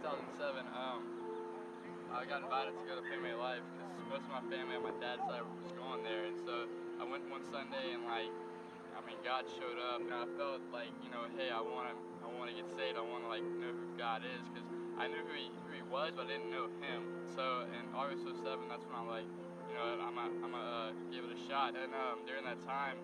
2007, I got invited to go to Family Life because most of my family on my dad's side was going there, and so I went one Sunday and God showed up, and I felt like, hey, I want to get saved. I want to know who God is, because I knew who he was, but I didn't know him. So in August of '07, that's when I'm like, I'm gonna give it a shot. And during that time,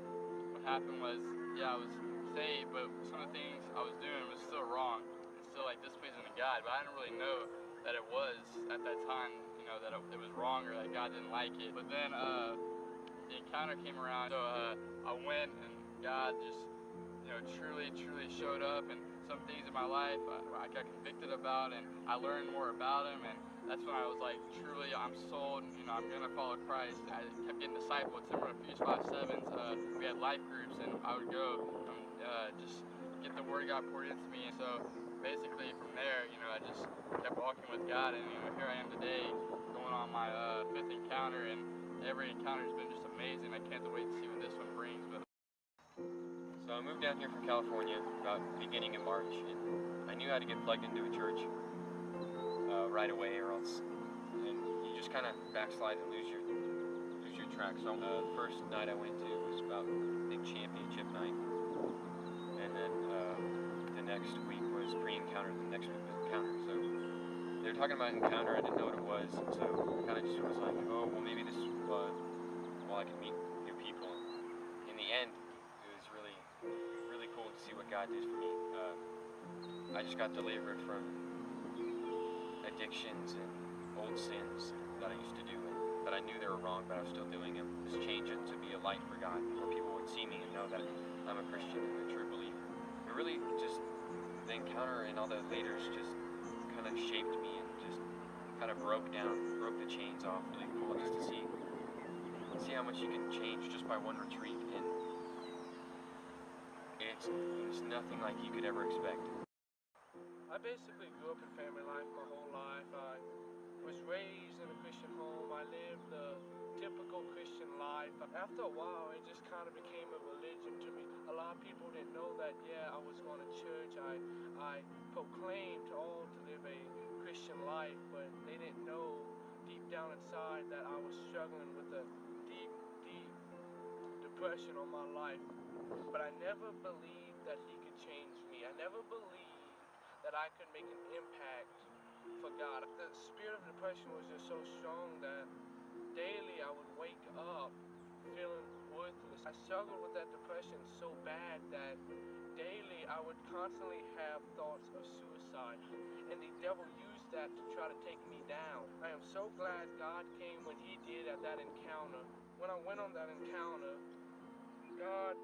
what happened was, yeah, I was saved, but some of the things I was doing was still wrong. It's still displeasing to God, but I didn't really know that it was at that time, that it was wrong or that God didn't like it. But then the encounter came around, so I went, and God just, truly showed up, and some things in my life I got convicted about, and I learned more about Him, and that's when I was like, truly, I'm sold, and I'm gonna follow Christ. And I kept getting discipled, similar to Fuse 5-7s. We had life groups, and I would go and just get the Word of God poured into me, and so basically from there, I just kept walking with God, and here I am today, going on my 5th encounter, and every encounter has been just amazing. I can't wait to see what this one brings. But so I moved down here from California about beginning of March, and I knew how to get plugged into a church right away, or else, and you just kind of backslide and lose your track. So the first night I went to was about big championship night, and then the next week was pre-encounter, the next week was encounter. So they were talking about encounter, I didn't know what it was, and so kind of just was like, oh, well, maybe this was, well, I can meet new people. And in the end, it was really cool to see what God did for me. I just got delivered from addictions and old sins that I used to do, and that I knew they were wrong, but I was still doing them. Just changing to be a light for God, where people would see me and know that I'm a Christian and a true believer. It really just, the encounter and all the leaders just kind of shaped me and just kind of broke the chains off. Really cool just to see how much you can change just by one retreat, and it's nothing like you could ever expect. I basically grew up in family life my whole life. I was raised in a Christian home. I lived the typical Christian life. After a while, it just kind of became a religion to me. A lot of people didn't know that, yeah, I was going to church. I proclaimed to all to live a Christian life, but they didn't know deep down inside that I was struggling with a deep depression on my life. But I never believed that He could change me. I never believed that I could make an impact for God. The spirit of depression was just so strong that daily I would wake up feeling worthless. I struggled with that depression so bad that daily I would constantly have thoughts of suicide, and the devil used that to try to take me down. I am so glad God came when He did at that encounter. When I went on that encounter, God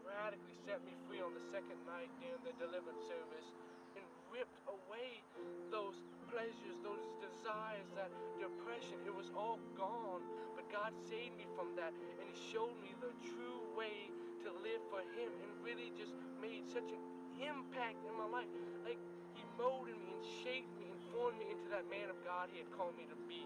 radically set me free on the second night during the deliverance service, and ripped away those pleasures, those desires, that depression. It was all gone, but God saved me from that, and He showed me the true way to live for Him, and really just made such an impact in my life. Like, He molded me and shaped me and formed me into that man of God He had called me to be.